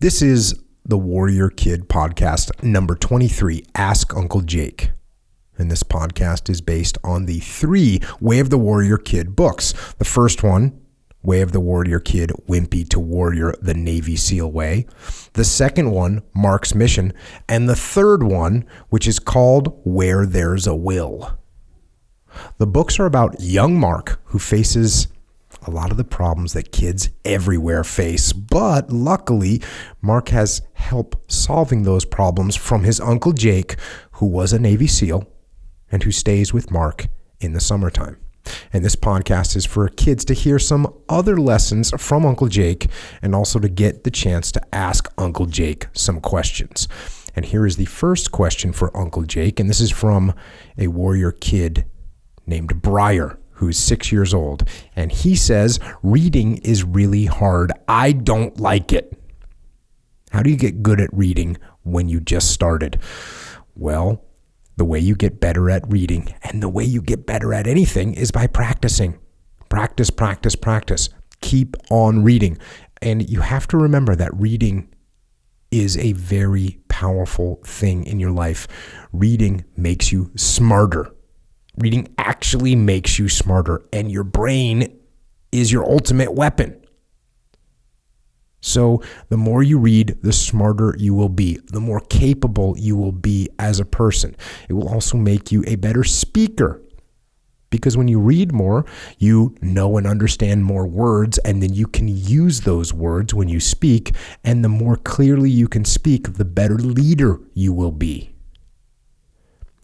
This is the Warrior Kid podcast, number 23, Ask Uncle Jake. And this podcast is based on the 3 Way of the Warrior Kid books. The first one, Way of the Warrior Kid, Wimpy to Warrior, the Navy SEAL Way. The second one, Mark's Mission. And the third one, which is called Where There's a Will. The books are about young Mark, who faces a lot of the problems that kids everywhere face. But luckily, Mark has help solving those problems from his Uncle Jake, who was a Navy SEAL and who stays with Mark in the summertime. And this podcast is for kids to hear some other lessons from Uncle Jake and also to get the chance to ask Uncle Jake some questions. And here is the first question for Uncle Jake, and this is from a warrior kid named Briar, who's 6 years old. And he says, reading is really hard. I don't like it. How do you get good at reading when you just started? Well, the way you get better at reading and the way you get better at anything is by practicing. Practice, practice, practice. Keep on reading. And you have to remember that reading is a very powerful thing in your life. Reading makes you smarter. Reading actually makes you smarter, and your brain is your ultimate weapon. So the more you read, the smarter you will be, the more capable you will be as a person. It will also make you a better speaker, because when you read more, you know and understand more words, and then you can use those words when you speak, and the more clearly you can speak, the better leader you will be.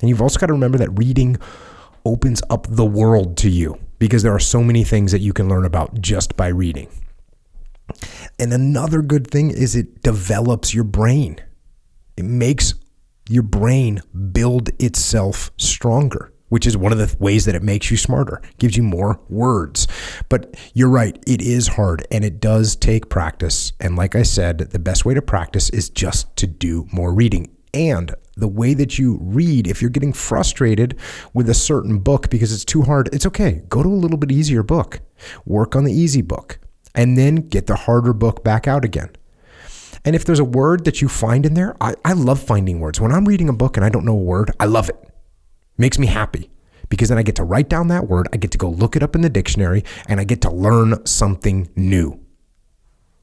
And you've also got to remember that reading opens up the world to you, because there are so many things that you can learn about just by reading. And another good thing is it develops your brain. It makes your brain build itself stronger, which is one of the ways that it makes you smarter, gives you more words. But you're right, it is hard and it does take practice. And like I said, the best way to practice is just to do more reading. And the way that you read, if you're getting frustrated with a certain book because it's too hard, it's okay. Go to a little bit easier book. Work on the easy book. And then get the harder book back out again. And if there's a word that you find in there, I love finding words. When I'm reading a book and I don't know a word, I love it. It makes me happy. Because then I get to write down that word, I get to go look it up in the dictionary, and I get to learn something new.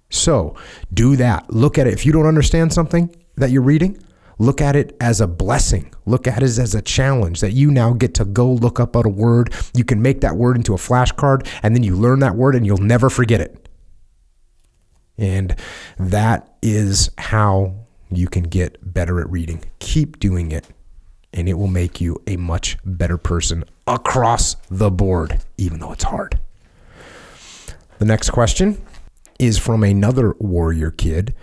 So do that. Look at it. If you don't understand something that you're reading, look at it as a blessing. Look at it as a challenge that you now get to go look up a word. You can make that word into a flashcard, and then you learn that word and you'll never forget it. And that is how you can get better at reading. Keep doing it, and it will make you a much better person across the board, even though it's hard. The next question is from another warrior kid,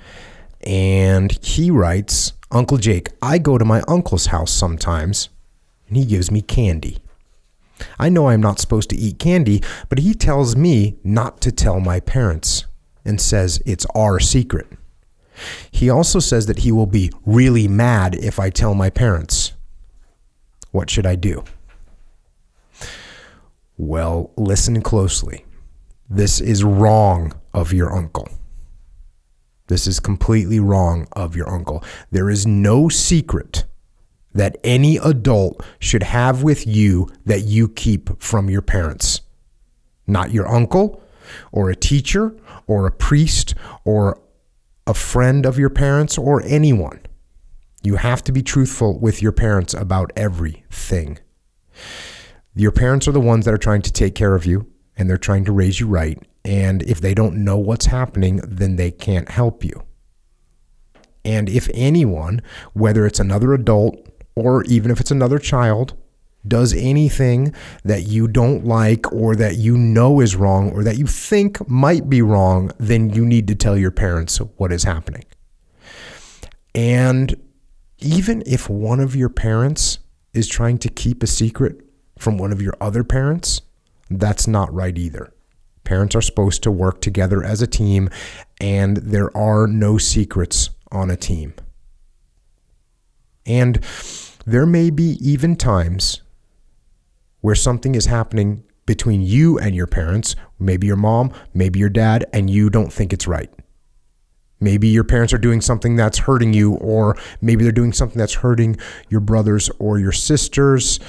and he writes, Uncle Jake, I go to my uncle's house sometimes, and he gives me candy. I know I'm not supposed to eat candy, but he tells me not to tell my parents and says it's our secret. He also says that he will be really mad if I tell my parents. What should I do? Well, listen closely. This is wrong of your uncle. This is completely wrong of your uncle. There is no secret that any adult should have with you that you keep from your parents. Not your uncle or a teacher or a priest or a friend of your parents or anyone. You have to be truthful with your parents about everything. Your parents are the ones that are trying to take care of you, and they're trying to raise you right. And if they don't know what's happening, then they can't help you. And if anyone, whether it's another adult or even if it's another child, does anything that you don't like or that you know is wrong or that you think might be wrong, then you need to tell your parents what is happening. And even if one of your parents is trying to keep a secret from one of your other parents, that's not right either. Parents are supposed to work together as a team, and there are no secrets on a team. And there may be even times where something is happening between you and your parents, maybe your mom, maybe your dad, and you don't think it's right. Maybe your parents are doing something that's hurting you, or maybe they're doing something that's hurting your brothers or your sisters,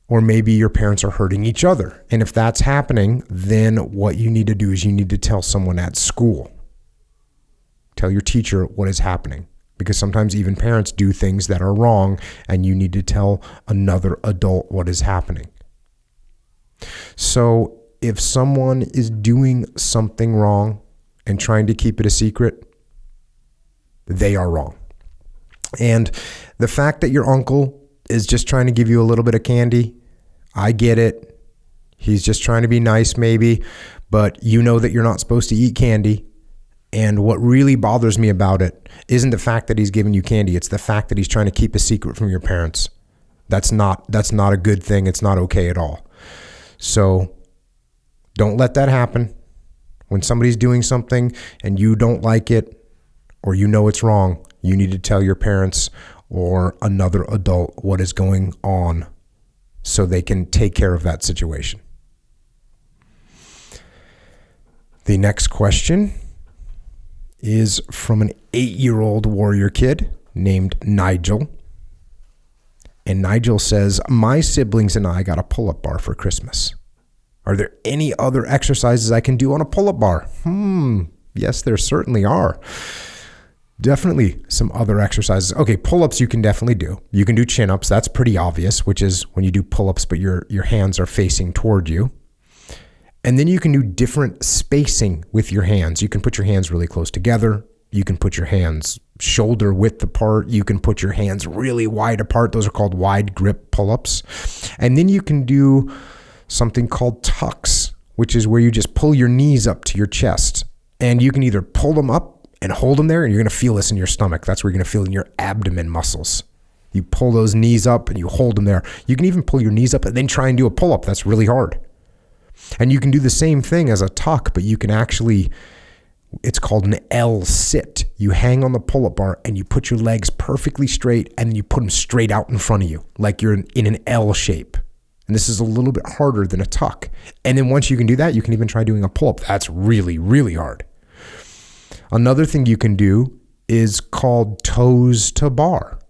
or maybe your parents are hurting each other. And if that's happening, then what you need to do is you need to tell someone at school. Tell your teacher what is happening, because sometimes even parents do things that are wrong, and you need to tell another adult what is happening. So if someone is doing something wrong and trying to keep it a secret, they are wrong. And the fact that your uncle is just trying to give you a little bit of candy, I get it. He's just trying to be nice maybe, but you know that you're not supposed to eat candy. And what really bothers me about it isn't the fact that he's giving you candy. It's the fact that he's trying to keep a secret from your parents. That's not a good thing. It's not okay at all. So don't let that happen. When somebody's doing something and you don't like it, or you know it's wrong, you need to tell your parents or another adult what is going on so they can take care of that situation. The next question is from an 8-year-old warrior kid named Nigel. And Nigel says, my siblings and I got a pull-up bar for Christmas. Are there any other exercises I can do on a pull-up bar? Yes, there certainly are. Definitely some other exercises. Okay, pull-ups you can definitely do. You can do chin-ups. That's pretty obvious, which is when you do pull-ups, but your hands are facing toward you. And then you can do different spacing with your hands. You can put your hands really close together. You can put your hands shoulder width apart. You can put your hands really wide apart. Those are called wide grip pull-ups. And then you can do something called tucks, which is where you just pull your knees up to your chest. And you can either pull them up and hold them there, and you're going to feel this in your stomach. That's where you're going to feel in your abdomen muscles. You pull those knees up and you hold them there. You can even pull your knees up and then try and do a pull-up. That's really hard. And you can do the same thing as a tuck, but you can actually, it's called an L sit. You hang on the pull-up bar and you put your legs perfectly straight and you put them straight out in front of you, like you're in an L shape. And this is a little bit harder than a tuck. And then once you can do that, you can even try doing a pull-up. That's really, really hard. Another thing you can do is called toes to bar.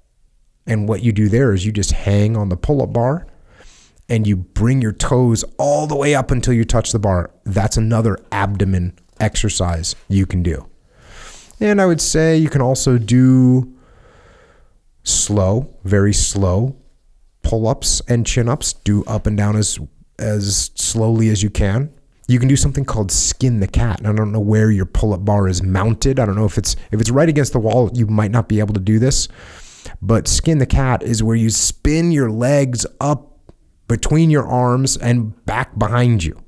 And what you do there is you just hang on the pull-up bar and you bring your toes all the way up until you touch the bar. That's another abdomen exercise you can do. And I would say you can also do slow, very slow pull-ups and chin-ups. Do up and down as slowly as you can. You can do something called skin the cat. And I don't know where your pull-up bar is mounted. I don't know if it's right against the wall, you might not be able to do this. But skin the cat is where you spin your legs up between your arms and back behind you.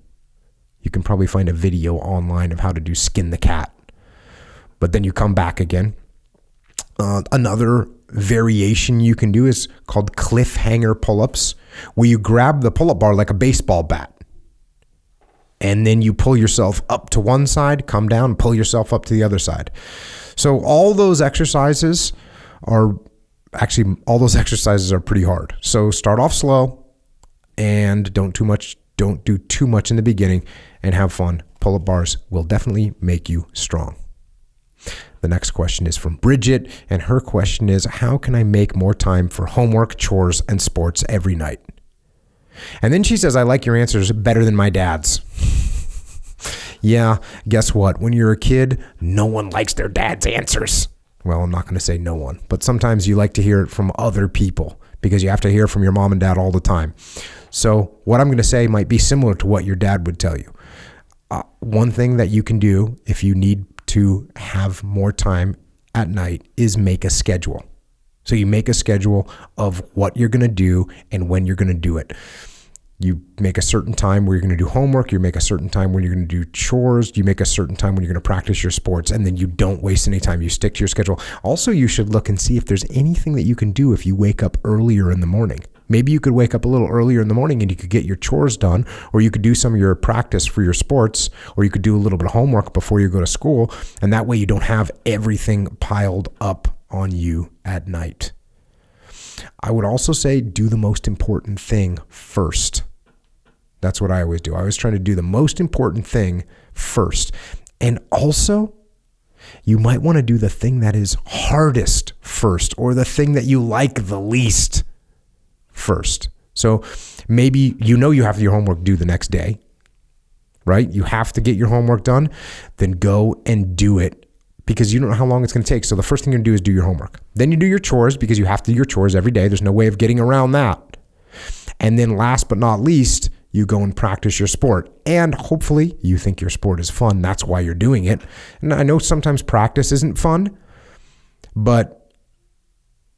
You can probably find a video online of how to do skin the cat. But then you come back again. Another variation you can do is called cliffhanger pull-ups, where you grab the pull-up bar like a baseball bat. And then you pull yourself up to one side, come down, pull yourself up to the other side. So all those exercises are pretty hard. So start off slow and don't do too much in the beginning, and have fun. Pull-up bars will definitely make you strong. The next question is from Bridget, and her question is, how can I make more time for homework, chores, and sports every night? And then she says, I like your answers better than my dad's. Yeah, guess what? When you're a kid, no one likes their dad's answers. Well, I'm not going to say no one, but sometimes you like to hear it from other people because you have to hear from your mom and dad all the time. So what I'm going to say might be similar to what your dad would tell you. One thing that you can do if you need to have more time at night is make a schedule. So you make a schedule of what you're going to do and when you're going to do it. You make a certain time where you're going to do homework. You make a certain time when you're going to do chores. You make a certain time when you're going to practice your sports, and then you don't waste any time. You stick to your schedule. Also, you should look and see if there's anything that you can do if you wake up earlier in the morning. Maybe you could wake up a little earlier in the morning and you could get your chores done, or you could do some of your practice for your sports, or you could do a little bit of homework before you go to school. And that way you don't have everything piled up on you at night. I would also say do the most important thing first. That's what I always do. I always try to do the most important thing first. And also, You might want to do the thing that is hardest first, or the thing that you like the least first. So maybe you have your homework due the next day, right? You have to get your homework done. Then go and do it, because you don't know how long it's going to take. So the first thing you're going to do is do your homework. Then you do your chores, because you have to do your chores every day. There's no way of getting around that. And then last but not least, you go and practice your sport. And hopefully you think your sport is fun. That's why you're doing it. And I know sometimes practice isn't fun, but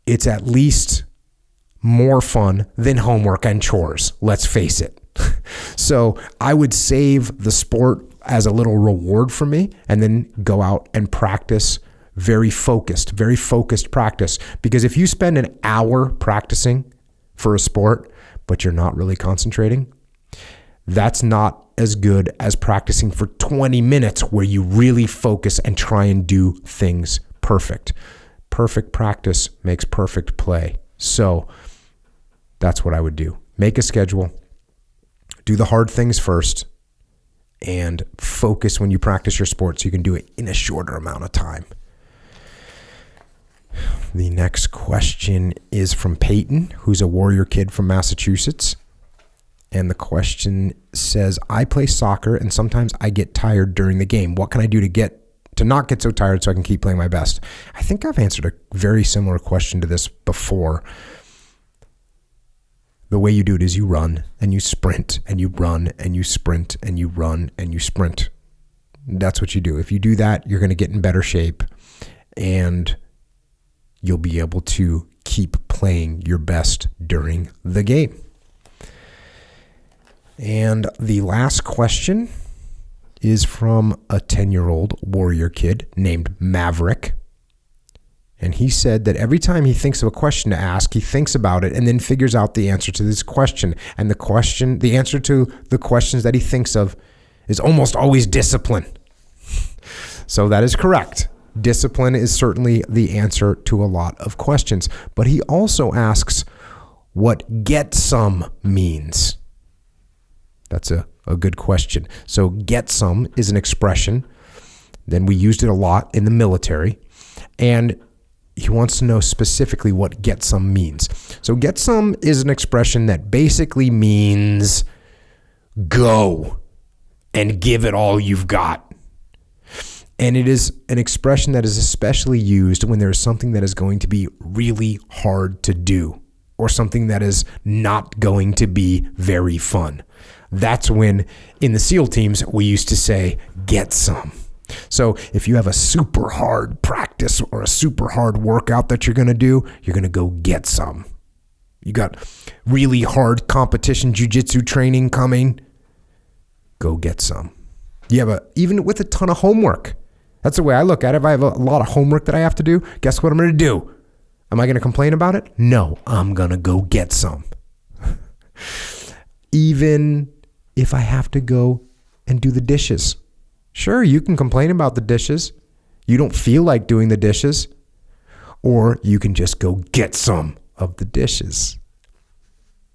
it's at least more fun than homework and chores. Let's face it. So I would save the sport as a little reward for me, and then go out and practice very focused practice. Because if you spend an hour practicing for a sport, but you're not really concentrating, that's not as good as practicing for 20 minutes where you really focus and try and do things perfect. Perfect practice makes perfect play. So that's what I would do. Make a schedule, do the hard things first, and focus when you practice your sport so you can do it in a shorter amount of time. The next question is from Peyton, who's a Warrior kid from Massachusetts. And the question says, I play soccer and sometimes I get tired during the game. What can I do to not get so tired so I can keep playing my best? I think I've answered a very similar question to this before. The way you do it is you run and you sprint and you run and you sprint and you run and you sprint. That's what you do. If you do that, you're going to get in better shape and you'll be able to keep playing your best during the game. And the last question is from a 10-year-old Warrior kid named Maverick. And he said that every time he thinks of a question to ask, he thinks about it and then figures out the answer to this question. And the answer to the questions that he thinks of is almost always discipline. So that is correct. Discipline is certainly the answer to a lot of questions. But he also asks what get some means. That's a good question. So get some is an expression. Then we used it a lot in the military. And he wants to know specifically what get some means. So get some is an expression that basically means go and give it all you've got. And it is an expression that is especially used when there is something that is going to be really hard to do, or something that is not going to be very fun. That's when in the SEAL teams we used to say get some. So if you have a super hard practice or a super hard workout that you're going to do, you're going to go get some. You got really hard competition jiu-jitsu training coming, go get some. You have even with a ton of homework. That's the way I look at it. If I have a lot of homework that I have to do, guess what I'm going to do? Am I going to complain about it? No, I'm going to go get some. Even if I have to go and do the dishes. Sure, you can complain about the dishes. You don't feel like doing the dishes. Or you can just go get some of the dishes.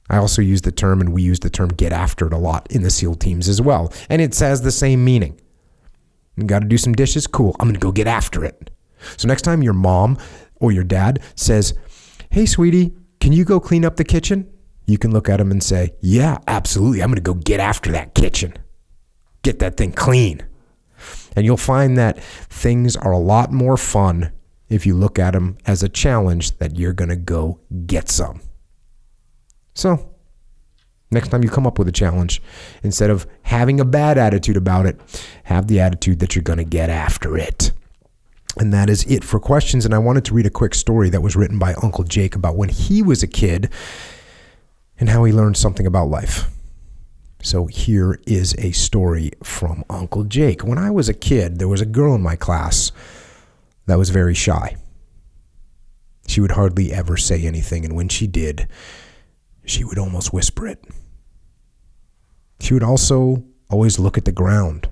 I also use the term, and we use the term get after it a lot in the SEAL teams as well. And it has the same meaning. You got to do some dishes? Cool. I'm going to go get after it. So next time your mom or your dad says, hey, sweetie, can you go clean up the kitchen? You can look at them and say, yeah, absolutely. I'm going to go get after that kitchen. Get that thing clean. And you'll find that things are a lot more fun if you look at them as a challenge that you're going to go get some. So next time you come up with a challenge, instead of having a bad attitude about it, have the attitude that you're going to get after it. And that is it for questions. And I wanted to read a quick story that was written by Uncle Jake about when he was a kid and how he learned something about life. So here is a story from Uncle Jake. When I was a kid, there was a girl in my class that was very shy. She would hardly ever say anything, and when she did, she would almost whisper it. She would also always look at the ground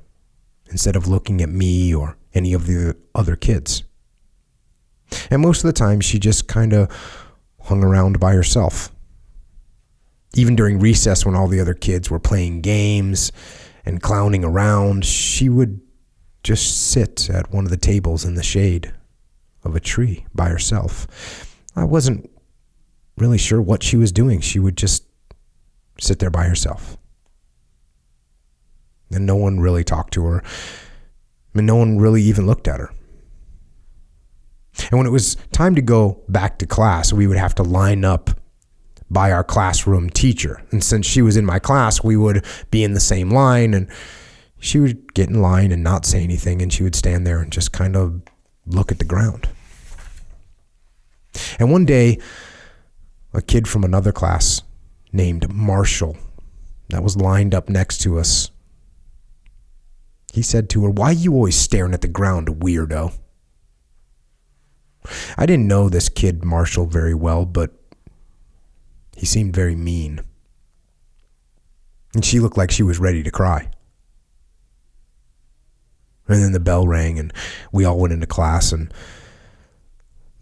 instead of looking at me or any of the other kids. And most of the time, she just kind of hung around by herself. Even during recess, when all the other kids were playing games and clowning around, she would just sit at one of the tables in the shade of a tree by herself. I wasn't really sure what she was doing. She would just sit there by herself. And no one really talked to her. And no one really even looked at her. And when it was time to go back to class, we would have to line up by our classroom teacher. And since she was in my class, we would be in the same line, and she would get in line and not say anything, and she would stand there and just kind of look at the ground. And one day, a kid from another class named Marshall that was lined up next to us, he said to her, "Why are you always staring at the ground, weirdo?" I didn't know this kid Marshall very well, but he seemed very mean. And she looked like she was ready to cry. And then the bell rang and we all went into class, and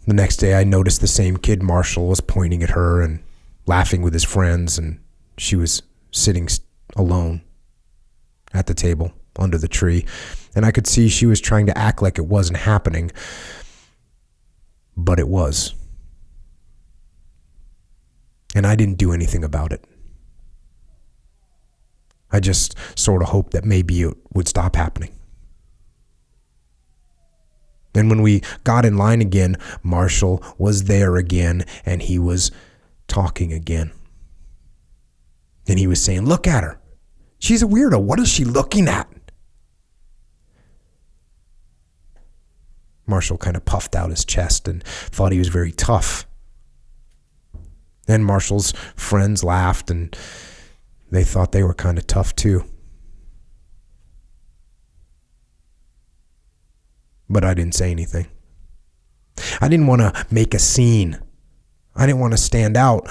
the next day I noticed the same kid Marshall was pointing at her and laughing with his friends, and she was sitting alone at the table under the tree, and I could see she was trying to act like it wasn't happening, but it was. And I didn't do anything about it. I just sort of hoped that maybe it would stop happening. And when we got in line again, Marshall was there again, and he was talking again. And he was saying, "Look at her. She's a weirdo. What is she looking at?" Marshall kind of puffed out his chest and thought he was very tough. And Marshall's friends laughed, and they thought they were kind of tough too. But I didn't say anything. I didn't want to make a scene. I didn't want to stand out,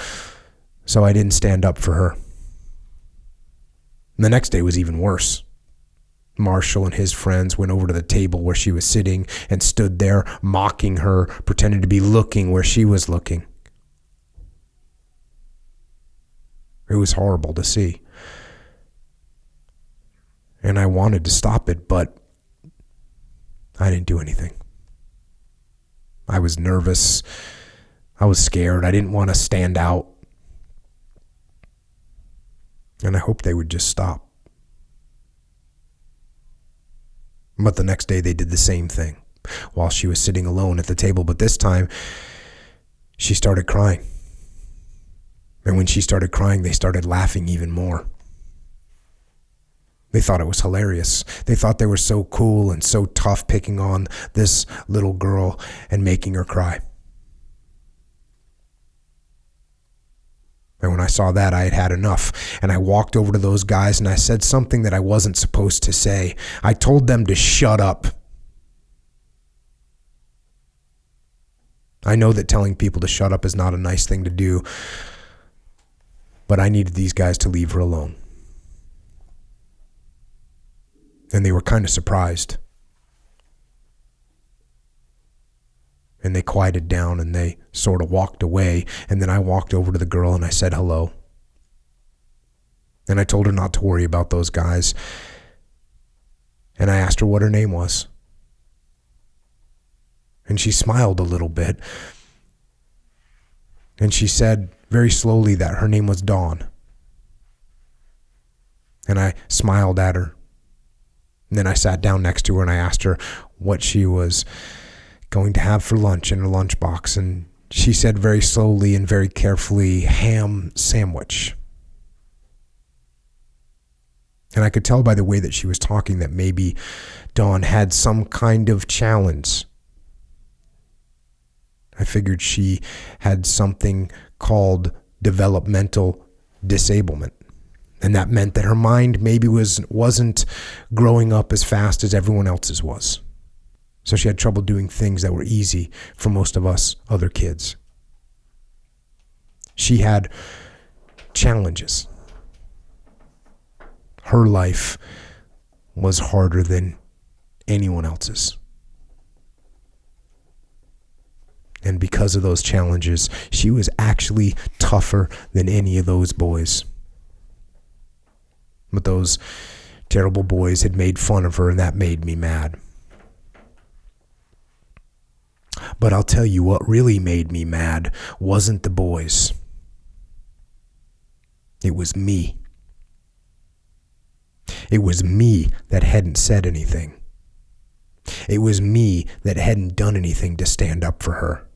so I didn't stand up for her. And the next day was even worse. Marshall and his friends went over to the table where she was sitting and stood there mocking her, pretending to be looking where she was looking. It was horrible to see. And I wanted to stop it, but I didn't do anything. I was nervous. I was scared. I didn't want to stand out. And I hoped they would just stop. But the next day they did the same thing while she was sitting alone at the table. But this time she started crying. And when she started crying, they started laughing even more. They thought it was hilarious. They thought they were so cool and so tough, picking on this little girl and making her cry. And when I saw that, I had had enough. And I walked over to those guys and I said something that I wasn't supposed to say. I told them to shut up. I know that telling people to shut up is not a nice thing to do, but I needed these guys to leave her alone. And they were kind of surprised. And they quieted down and they sort of walked away. And then I walked over to the girl and I said hello. And I told her not to worry about those guys. And I asked her what her name was. And she smiled a little bit. And she said very slowly that her name was Dawn. And I smiled at her. And then I sat down next to her and I asked her what she was going to have for lunch in her lunchbox. And she said very slowly and very carefully, ham sandwich. And I could tell by the way that she was talking that maybe Dawn had some kind of challenge. I figured she had something called developmental disablement. And that meant that her mind maybe wasn't growing up as fast as everyone else's was. So she had trouble doing things that were easy for most of us other kids. She had challenges. Her life was harder than anyone else's. And because of those challenges, she was actually tougher than any of those boys. But those Terrible boys had made fun of her, and that made me mad. But I'll tell you what really made me mad wasn't the boys. It was me. It was me that hadn't said anything. It was me that hadn't done anything to stand up for her.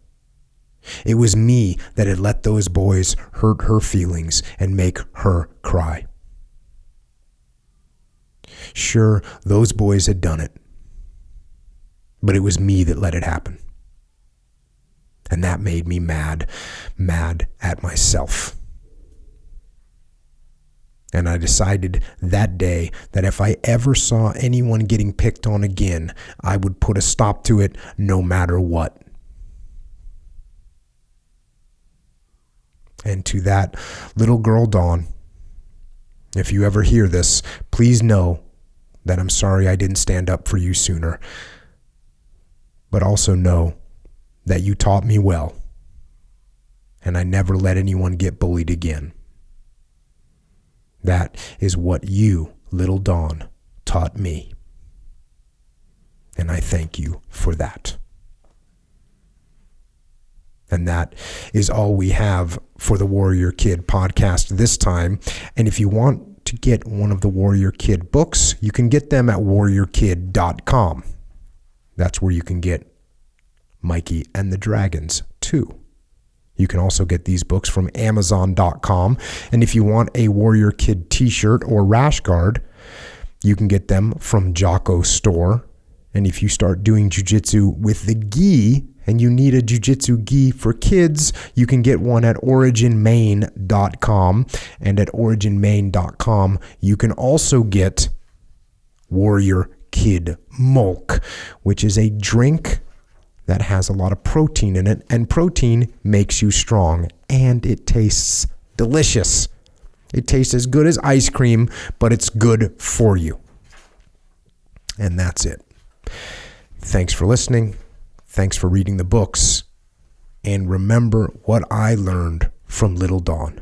It was me that had let those boys hurt her feelings and make her cry. Sure, those boys had done it, but it was me that let it happen. And that made me mad at myself. And I decided that day that if I ever saw anyone getting picked on again, I would put a stop to it no matter what. And to that little girl, Dawn, if you ever hear this, please know that I'm sorry I didn't stand up for you sooner. But also know that you taught me well, and I never let anyone get bullied again. That is what you, little Dawn, taught me. And I thank you for that. And that is all we have for the Warrior Kid podcast this time. And if you want to get one of the Warrior Kid books, you can get them at warriorkid.com. That's where you can get Mikey and the Dragons too. You can also get these books from Amazon.com. And if you want a Warrior Kid t-shirt or rash guard, you can get them from Jocko Store. And if you start doing jiu-jitsu with the gi and you need a jiu-jitsu gi for kids, you can get one at originmaine.com. And at originmaine.com, you can also get Warrior Kid Mulk, which is a drink that has a lot of protein in it, and protein makes you strong, and it tastes delicious. It tastes as good as ice cream, but it's good for you. And that's it. Thanks for listening. Thanks for reading the books. And remember what I learned from Little Dawn.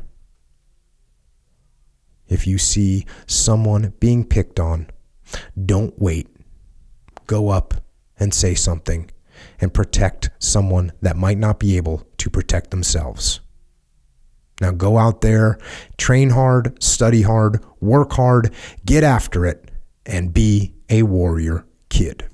If you see someone being picked on, don't wait. Go up and say something and protect someone that might not be able to protect themselves. Now go out there, train hard, study hard, work hard, get after it, and be a warrior kid.